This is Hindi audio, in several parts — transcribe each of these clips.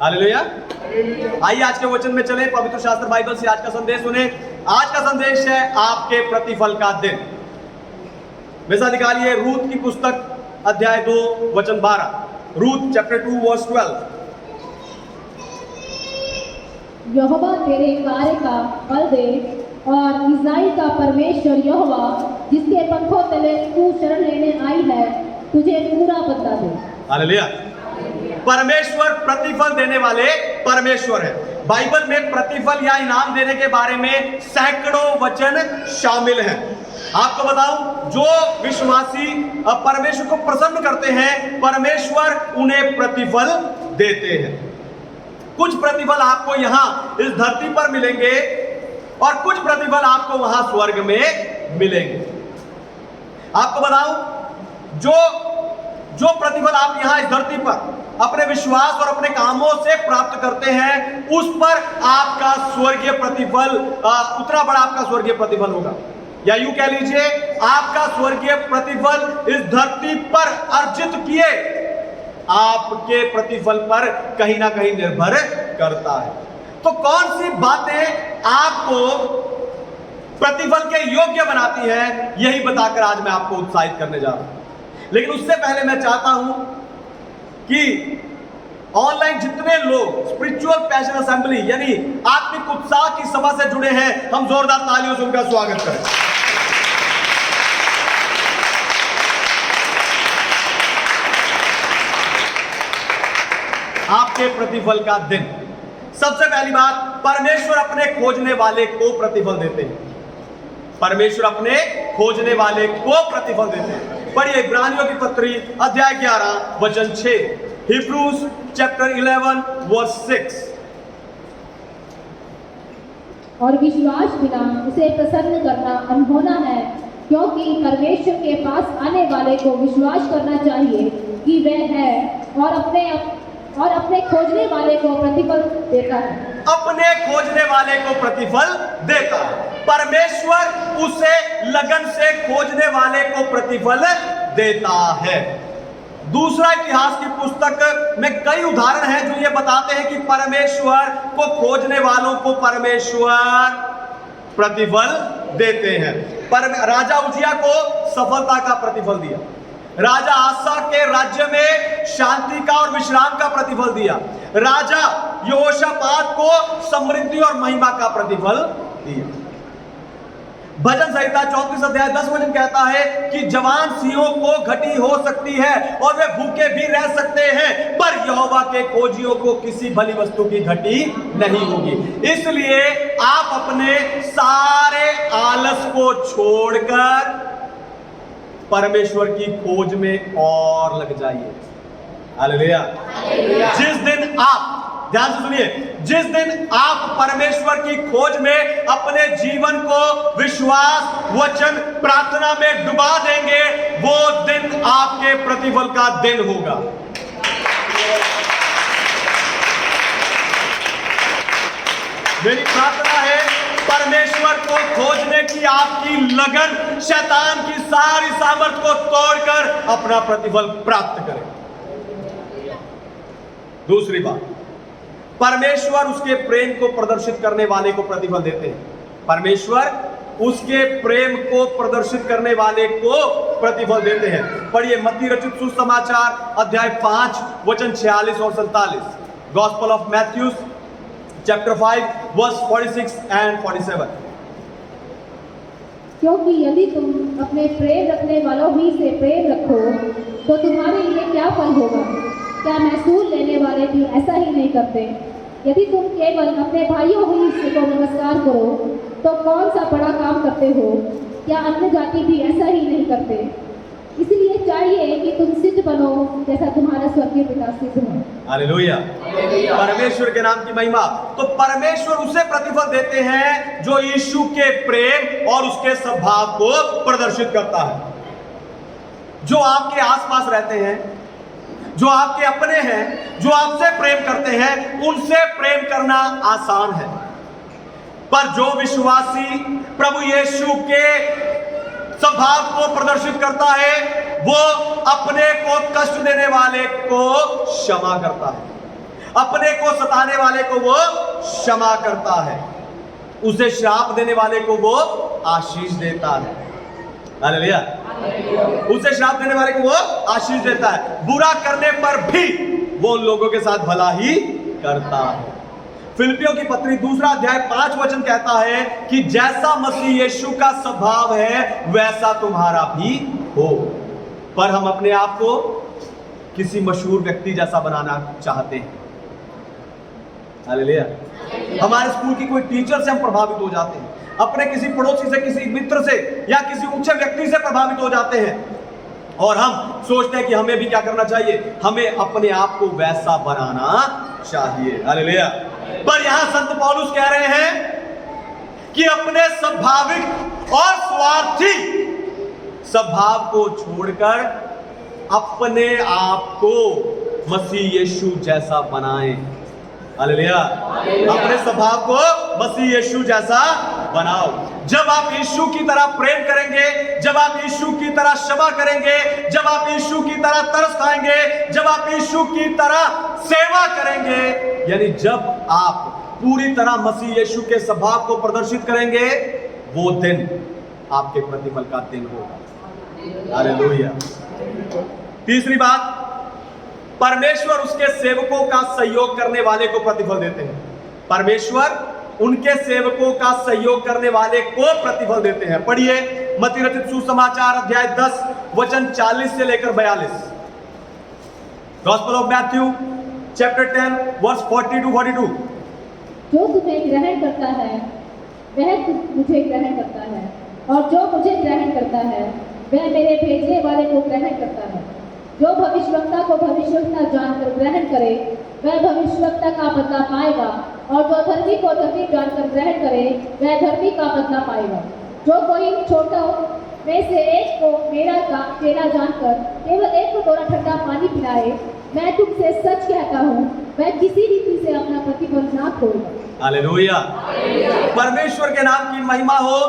हालेलुया। आइए आज के वचन में चले, पवित्र शास्त्र बाइबल से आज का संदेश सुने। आज का संदेश है आपके प्रतिफल का दिन। वैसा निकालिए रूत की पुस्तक अध्याय 2 वचन 12। Ruth chapter 2 verse 12। यहोवा तेरे कार्य का फल दे और इस्राएल का परमेश्वर यहोवा जिसके पंखों तले तू शरण लेने आई है तुझे पूरा बदला दे। हालेलुया। परमेश्वर प्रतिफल देने वाले परमेश्वर है। बाइबल में प्रतिफल या इनाम देने के बारे में सैकड़ों वचन शामिल हैं। आपको बताऊं, जो विश्वासी परमेश्वर को प्रसन्न करते हैं परमेश्वर उन्हें प्रतिफल देते हैं। कुछ प्रतिफल आपको यहां इस धरती पर मिलेंगे और कुछ प्रतिफल आपको वहां स्वर्ग में मिलेंगे। आपको बताऊं, जो प्रतिफल आप यहां इस धरती पर अपने विश्वास और अपने कामों से प्राप्त करते हैं उस पर आपका स्वर्गीय प्रतिफल उतना बड़ा आपका स्वर्गीय प्रतिफल होगा। या यूं कह लीजिए, आपका स्वर्गीय प्रतिफल इस धरती पर अर्जित किए आपके प्रतिफल पर कहीं ना कहीं निर्भर करता है। तो कौन सी बातें आपको प्रतिफल के योग्य बनाती है, यही बताकर आज मैं आपको उत्साहित करने जा रहा हूं। लेकिन उससे पहले मैं चाहता हूं कि ऑनलाइन जितने लोग स्पिरिचुअल पैशन असेंबली यानी आत्मिक उत्साह की सभा से जुड़े हैं, हम जोरदार तालियों से उनका स्वागत करें। आपके प्रतिफल का दिन। सबसे पहली बात, परमेश्वर अपने खोजने वाले को प्रतिफल देते हैं। परमेश्वर अपने खोजने वाले को प्रतिफल देते हैं। पढ़िए इब्रानियों की पत्री अध्याय 11 वचन 6। Hebrews chapter 11 verse 6। और विश्वास बिना उसे प्रसन्न करना अनहोना है, क्योंकि परमेश्वर के पास आने वाले को विश्वास करना चाहिए कि वह है और अपने खोजने वाले को प्रतिफल देता है। अपने खोजने वाले को प्रतिफल देता है। परमेश्वर उसे लगन से खोजने वाले को प्रतिफल देता है। दूसरा, इतिहास की पुस्तक में कई उदाहरण हैं जो ये बताते हैं कि परमेश्वर को खोजने वालों को परमेश्वर प्रतिफल देते हैं। पर राजा उजिया को सफलता का प्रतिफल दिया। राजा आसा के राज्य में शांति का और विश्राम का प्रतिफल दिया। राजा यहोशापात को समृद्धि और महिमा का प्रतिफल दिया। भजन संहिता 34 अध्याय 10 वचन कहता है कि जवान सिंहों को घटी हो सकती है और वे भूखे भी रह सकते हैं, पर यहोवा के खोजियों को किसी भली वस्तु की घटी नहीं होगी। इसलिए आप अपने सारे आलस को छोड़कर परमेश्वर की खोज में और लग जाइए। हालेलुया। जिस दिन आप, ध्यान से सुनिए, जिस दिन आप परमेश्वर की खोज में अपने जीवन को विश्वास, वचन, प्रार्थना में डुबा देंगे, वो दिन आपके प्रतिफल का दिन होगा। मेरी प्रार्थना है परमेश्वर को खोजने की आपकी लगन शैतान की सारी सामर्थ को तोड़कर अपना प्रतिफल प्राप्त करें। दूसरी बात, परमेश्वर उसके प्रेम को प्रदर्शित करने वाले को प्रतिफल देते हैं। परमेश्वर उसके प्रेम को प्रदर्शित करने वाले को प्रतिफल देते हैं। पढ़िए मत्ती रचित सुसमाचार अध्याय 5 वचन 46 और 47। Gospel of Matthew chapter 5 verse 46 and 47। क्योंकि यदि तुम अपने प्रेम रखने वालों ही से प्रेम रखो तो तुम्हारे लिए क्या फल होगा? क्या महसूल लेने वाले भी ऐसा ही नहीं करते? यदि तुम केवल अपने भाइयों ही से को नमस्कार करो तो कौन सा बड़ा काम करते हो? क्या अन्य जाति भी ऐसा ही नहीं करते? इसलिए चाहिए कि तुम सिद्ध बनो जैसा तुम्हारा स्वर्गीय पिता सिद्ध है। हालेलुया। परमेश्वर के नाम की महिमा। तो परमेश्वर उसे प्रतिफल देते हैं जो यीशु के प्रेम और उसके स्वभाव को प्रदर्शित करता है। जो आपके आसपास रहते हैं, जो आपके अपने हैं, जो आपसे प्रेम करते हैं, उनसे प्रेम करना आसान है, पर जो विश्वासी प्रभु यीशु के स्वभाव को प्रदर्शित करता है वो अपने को कष्ट देने वाले को क्षमा करता है, अपने को सताने वाले को वो क्षमा करता है, उसे श्राप देने वाले को वो आशीष देता है। हालेलुया। उसे श्राप देने वाले को वो आशीष देता है, बुरा करने पर भी वो उन लोगों के साथ भला ही करता है। फिलिपियों की पत्री 2 अध्याय 5 वचन कहता है कि जैसा मसीह यीशु का स्वभाव है वैसा तुम्हारा भी हो। पर हम अपने आप को किसी मशहूर व्यक्ति जैसा बनाना चाहते हैं। हालेलुया। हमारे स्कूल की कोई टीचर से हम प्रभावित हो जाते हैं, अपने किसी पड़ोसी से, किसी मित्र से या किसी ऊंचे व्यक्ति से प्रभावित हो जाते हैं और हम सोचते हैं कि हमें भी क्या करना चाहिए, हमें अपने आप को वैसा बनाना चाहिए। हालेलुया। पर यहां संत पौलुस कह रहे हैं कि अपने स्वाभाविक और स्वार्थी स्वभाव को छोड़कर अपने आप को मसीह यीशु जैसा बनाएं। हालेलुया। अपने स्वभाव को मसीह यीशु जैसा बनाओ। जब आप यीशु की तरह प्रेम करेंगे, जब आप यीशु की तरह क्षमा करेंगे, जब आप यीशु की तरह तरस खाएंगे, जब आप यीशु की तरह सेवा करेंगे, यानी जब आप पूरी तरह मसीह यीशु के स्वभाव को प्रदर्शित करेंगे, वो दिन आपके प्रतिफल का दिन होगा। हालेलुया। तीसरी बात, परमेश्वर उसके सेवकों का सहयोग करने वाले को प्रतिफल देते हैं। परमेश्वर उनके सेवकों का सहयोग करने वाले को प्रतिफल देते हैं। पढ़िए मत्ती रचित सुसमाचार अध्याय 10 वचन 40 से लेकर 42। Gospel of Matthew chapter 10 verse 40 to 42। जो तुम्हें ग्रहण करता है वह मुझे ग्रहण करता है, और जो मुझे ग्रहण करता है वह मेरे भेजने वाले को ग्रहण करता है। जो भविष्यवक्ता को भविष्यवक्ता जानकर ग्रहण करे वह भविष्यवक्ता का बदला पाएगा, और जो धर्मी को धर्मी जानकर ग्रहण करे वह धर्मी का बदला पाएगा। जो कोई छोटा में से एक को मेरा चेला जानकर केवल एक को थोड़ा ठंडा पानी पिलाए, मैं तुमसे सच कहता हूँ वह किसी रीति से अपना प्रतिफल ना खोएगा। हालेलुया। परमेश्वर के नाम की महिमा हो।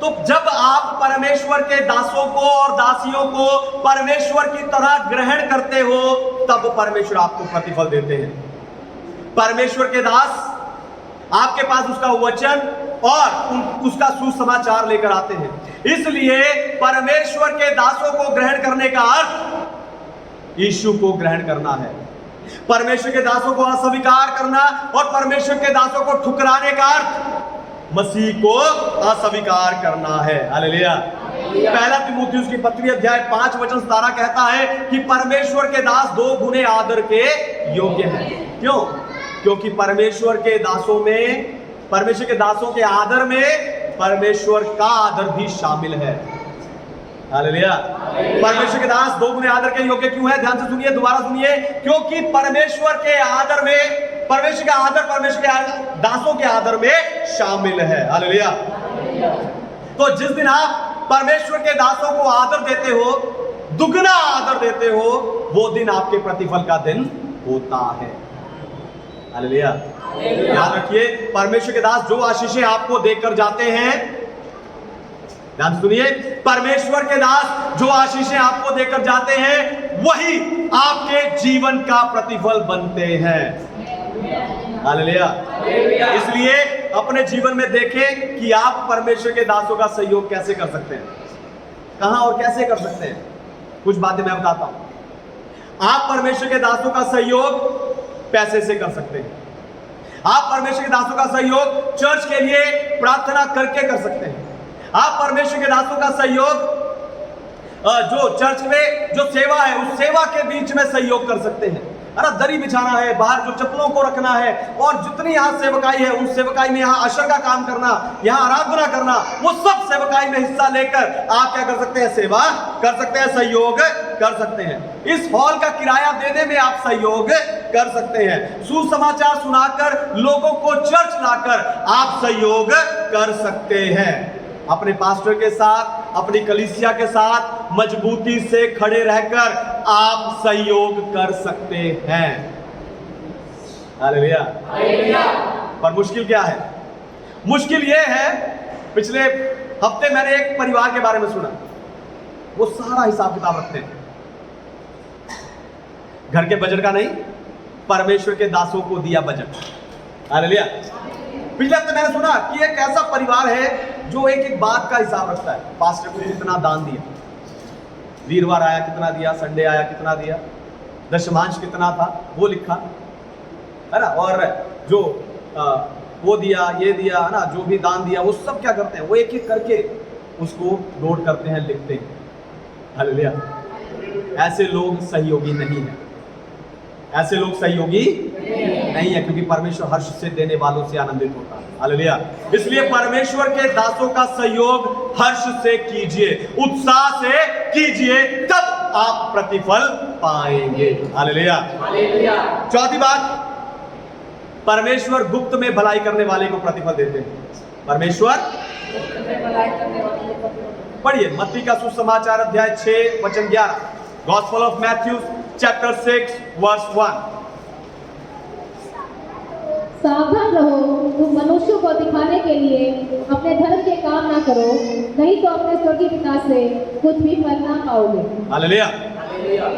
तो जब आप परमेश्वर के दासों को और दासियों को परमेश्वर की तरह ग्रहण करते हो, तब परमेश्वर आपको प्रतिफल देते हैं। परमेश्वर के दास आपके पास उसका वचन और उसका सुसमाचार लेकर आते हैं। इसलिए परमेश्वर के दासों को ग्रहण करने का अर्थ यीशु को ग्रहण करना है। परमेश्वर के दासों को अस्वीकार करना और परमेश्वर के दासों को ठुकराने का अर्थ मसीह को अस्वीकार करना है। हालेलुया। पहला तीमुथियुस की पत्री अध्याय 5 वचन 17 कहता है कि परमेश्वर के दास 2 गुने आदर के योग्य हैं। क्यों? क्योंकि परमेश्वर के दासों के आदर में परमेश्वर का आदर भी शामिल है। हालेलुया। परमेश्वर के दास 2 गुने आदर के योग्य क्यों है? ध्यान से सुनिए, दोबारा सुनिए। क्योंकि परमेश्वर के आदर में परमेश्वर का आदर परमेश्वर के दासों के आदर में शामिल है। हालेलुया। तो जिस दिन आप परमेश्वर के दासों को आदर देते हो, दुगना आदर देते हो, वो दिन आपके प्रतिफल का दिन होता है। हालेलुया। याद रखिए, परमेश्वर के दास जो आशीषें आपको देकर जाते हैं, ध्यान सुनिए, परमेश्वर के दास जो आशीषें आपको देकर जाते हैं वही आपके जीवन का प्रतिफल बनते हैं। हालेलुया। इसलिए अपने जीवन में देखें कि आप परमेश्वर के दासों का सहयोग कैसे कर सकते हैं, कहां और कैसे कर सकते हैं। कुछ बातें मैं बताता हूं। आप परमेश्वर के दासों का सहयोग पैसे से कर सकते हैं। आप परमेश्वर के दासों का सहयोग चर्च के लिए प्रार्थना करके कर सकते हैं। आप परमेश्वर के दासों का सहयोग जो चर्च में जो सेवा है उस सेवा के बीच में सहयोग कर सकते हैं। अरे दरी बिछाना है, बाहर जो चप्पलों को रखना है, और जितनी यहाँ सेवकाई है उस सेवकाई में यहाँ अशर का काम करना, यहाँ आराधना करना, वो सब सेवकाई में हिस्सा लेकर आप क्या कर सकते हैं? सेवा कर सकते हैं, सहयोग कर सकते हैं। इस हॉल का किराया देने में आप सहयोग कर सकते हैं। सुसमाचार सुनाकर लोगों को चर्च लाकर आप सहयोग कर सकते हैं। अपने पास्टर के साथ, अपनी कलीसिया के साथ मजबूती से खड़े रहकर आप सहयोग कर सकते हैं। हालेलुया। पर मुश्किल क्या है? मुश्किल यह है, पिछले हफ्ते मैंने एक परिवार के बारे में सुना। वो सारा हिसाब किताब रखते हैं, घर के बजट का नहीं, परमेश्वर के दासों को दिया बजट। हालेलुया। पिछले हफ्ते मैंने सुना कि एक ऐसा परिवार है जो एक एक बात का हिसाब रखता है। पास्टर को कितना दान दिया, वीरवार आया कितना दिया, संडे आया कितना दिया, दशमांश कितना था वो लिखा, है ना, और जो वो दिया ये दिया, है ना, जो भी दान दिया वो सब क्या करते हैं, वो एक एक करके उसको नोट करते हैं, लिखते हैं। हालेलुया। ऐसे लोग सहयोगी नहीं है, ऐसे लोग सहयोगी नहीं है, क्योंकि परमेश्वर हर्ष से देने वालों से आनंदित होता है। हालेलुया। इसलिए परमेश्वर के दासों का सहयोग हर्ष से कीजिए, उत्साह से कीजिए, तब आप प्रतिफल पाएंगे। हालेलुया। चौथी बात, परमेश्वर गुप्त में भलाई करने वाले को प्रतिफल देते हैं। परमेश्वर पढ़िए मत्ती का सुसमाचार अध्याय 6 वचन 11, gospel of Matthew chapter 6 verse 1। सावधान रहो, तुम मनुष्यों को दिखाने के लिए अपने धर्म के काम ना करो, नहीं तो अपने स्वर्गीय पिता से कुछ भी फल ना पाओगे। हालेलुया।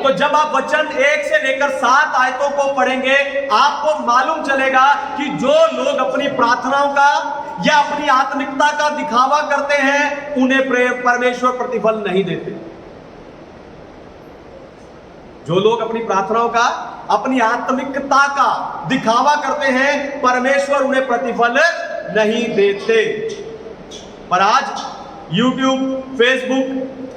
तो जब आप वचन 1 से लेकर 7 आयतों को पढ़ेंगे, आपको मालूम चलेगा कि जो लोग अपनी प्रार्थनाओं का या अपनी आत्मिकता का दिखावा करते हैं, उन्हें परमेश्वर प्रतिफल नहीं देते। जो लोग अपनी प्रार्थनाओं का, अपनी आत्मिकता का दिखावा करते हैं, परमेश्वर उन्हें प्रतिफल नहीं देते। पर आज YouTube, Facebook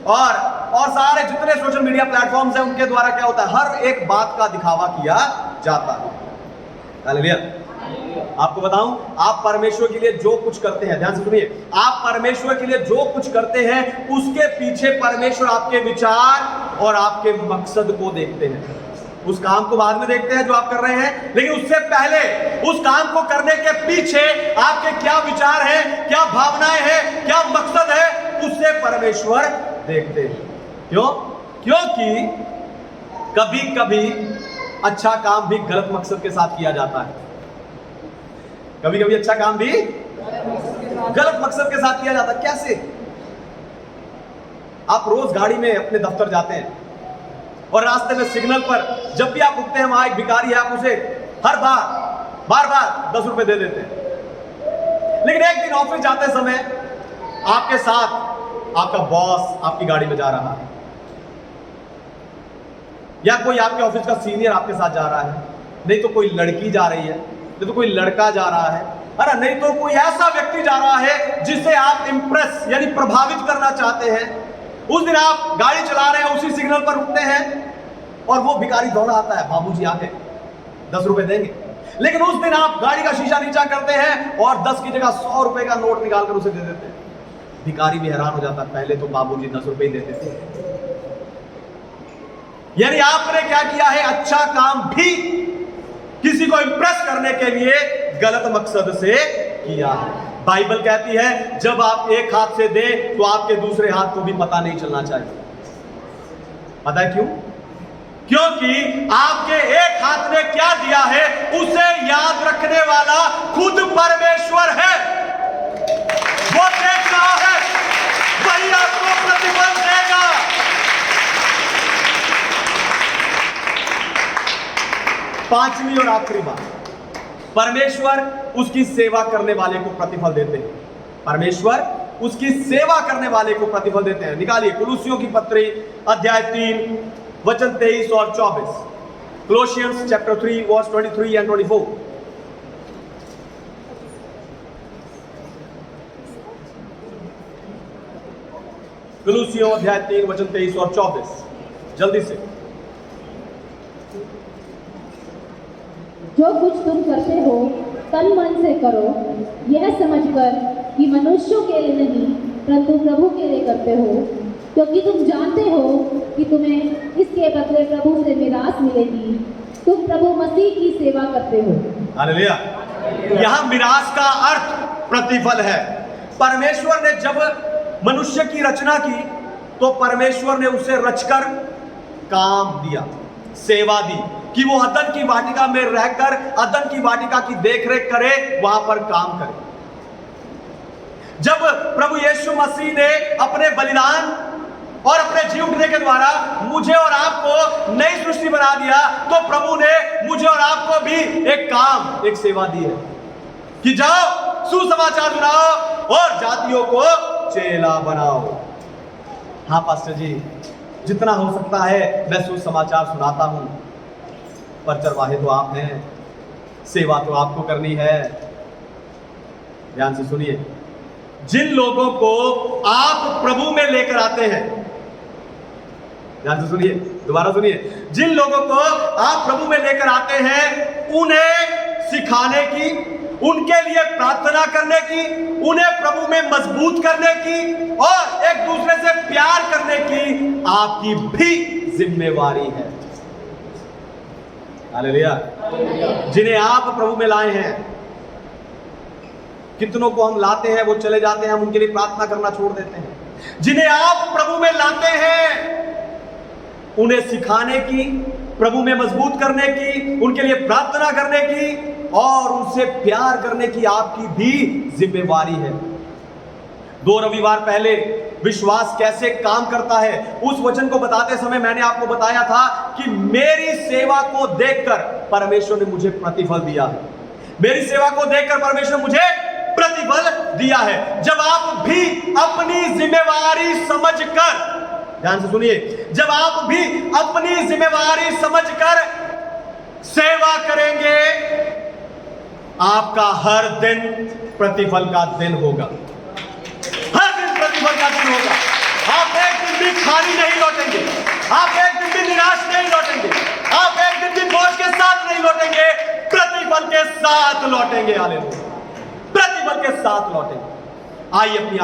और सारे जितने सोशल मीडिया प्लेटफॉर्म्स हैं, उनके द्वारा क्या होता है, हर एक बात का दिखावा किया जाता है। हालेलुया। आपको बताऊं, आप परमेश्वर के लिए जो कुछ करते हैं, ध्यान से सुनिए, आप परमेश्वर के लिए जो कुछ करते हैं, उसके पीछे परमेश्वर आपके विचार और आपके मकसद को देखते हैं। उस काम को बाद में देखते हैं जो आप कर रहे हैं, लेकिन उससे पहले उस काम को करने के पीछे आपके क्या विचार हैं, क्या भावनाएं हैं, क्या मकसद है, उससे परमेश्वर देखते हैं। क्यों? क्योंकि कभी कभी अच्छा काम भी गलत मकसद के साथ किया जाता है। कभी कभी अच्छा काम भी गलत मकसद के साथ किया जाता है। कैसे? आप रोज गाड़ी में अपने दफ्तर जाते हैं और रास्ते में सिग्नल पर जब भी आप रुकते हैं, वहां एक भिखारी है, आप उसे हर बार 10 रुपए दे देते हैं। लेकिन एक दिन ऑफिस जाते समय आपके साथ आपका बॉस आपकी गाड़ी में जा रहा है, या कोई आपके ऑफिस का सीनियर आपके साथ जा रहा है, नहीं तो कोई लड़की जा रही है, नहीं तो कोई लड़का जा रहा है, अरे नहीं तो कोई ऐसा व्यक्ति जा रहा है जिसे आप इंप्रेस यानी प्रभावित करना चाहते हैं। उस दिन आप गाड़ी चला रहे हैं, उसी सिग्नल पर रुकते हैं और वो भिखारी दौड़ा आता है, बाबूजी आके 10 रुपए देंगे। लेकिन उस दिन आप गाड़ी का शीशा नीचा करते हैं और 10 की जगह 100 रुपए का नोट निकालकर उसे दे देते हैं। भिखारी भी हैरान हो जाता है, पहले तो बाबूजी 10 रुपए ही देते थे। यानी आपने क्या किया है, अच्छा काम भी किसी को इंप्रेस करने के लिए गलत मकसद से किया है। बाइबल कहती है जब आप एक हाथ से दें तो आपके दूसरे हाथ को भी पता नहीं चलना चाहिए। पता है क्यों? क्योंकि आपके एक हाथ ने क्या दिया है, उसे याद रखने वाला खुद परमेश्वर है। वो देख रहा है, वही आपको प्रतिफल देगा। पांचवी और आखिरी बात, परमेश्वर उसकी सेवा करने वाले को प्रतिफल देते हैं। परमेश्वर उसकी सेवा करने वाले को प्रतिफल देते हैं। निकालिए कुलुसियों की पत्री अध्याय 3 वचन 23 और 24। कोलोसियंस चैप्टर 3 वर्स 23 एंड 24। कुलुसियों अध्याय 3 वचन 23 और 24, जल्दी से। जो कुछ तुम करते हो तन मन से करो, यह समझकर कि मनुष्यों के लिए नहीं परंतु प्रभु के लिए करते हो, क्योंकि तुम जानते हो कि तुम्हें इसके बदले प्रभु से मिरास मिलेगी। तुम प्रभु मसीह की सेवा करते हो। हालेलुया। यहां मिरास का अर्थ प्रतिफल है। परमेश्वर ने जब मनुष्य की रचना की तो परमेश्वर ने उसे रचकर काम दिया, सेवा दी कि वो अदन की वाटिका में रहकर अदन की वाटिका की देखरेख करे, वहां पर काम करे। जब प्रभु यीशु मसीह ने अपने बलिदान और अपने जी उठने के द्वारा मुझे और आपको नई सृष्टि बना दिया, तो प्रभु ने मुझे और आपको भी एक काम, एक सेवा दी है कि जाओ सुसमाचार सुनाओ और जातियों को चेला बनाओ। हाँ पास्टर जी, जितना हो सकता है मैं सुसमाचार सुनाता हूं, पर चरवाहे तो आप हैं, सेवा तो आपको करनी है। ध्यान से सुनिए, जिन लोगों को आप प्रभु में लेकर आते हैं, ध्यान से सुनिए, दोबारा सुनिए, जिन लोगों को आप प्रभु में लेकर आते हैं, उन्हें सिखाने की, उनके लिए प्रार्थना करने की, उन्हें प्रभु में मजबूत करने की और एक दूसरे से प्यार करने की आपकी भी जिम्मेवारी है। हालेलुया। जिन्हें आप प्रभु में लाए हैं, कितनों को हम लाते हैं, वो चले जाते हैं, हम उनके लिए प्रार्थना करना छोड़ देते हैं। जिन्हें आप प्रभु में लाते हैं, उन्हें सिखाने की, प्रभु में मजबूत करने की, उनके लिए प्रार्थना करने की और उनसे प्यार करने की आपकी भी जिम्मेवारी है। 2 रविवार पहले विश्वास कैसे काम करता है, उस वचन को बताते समय मैंने आपको बताया था कि मेरी सेवा को देखकर परमेश्वर ने मुझे प्रतिफल दिया है। मेरी सेवा को देखकर परमेश्वर ने मुझे प्रतिफल दिया है। जब आप भी अपनी जिम्मेवारी समझकर, ध्यान से सुनिए, जब आप भी अपनी जिम्मेवारी समझकर सेवा करेंगे, आपका हर दिन प्रतिफल का दिन होगा। हर दिन प्रतिफल का दिन होगा। आप एक दिन भी खाली नहीं लौटेंगे, आप एक दिन भी निराश नहीं लौटेंगे, आप एक दिन भी बोझ के साथ नहीं लौटेंगे, प्रतिफल के साथ लौटेंगे। हालेलुया, प्रतिफल के साथ लौटेंगे। आइए अपनी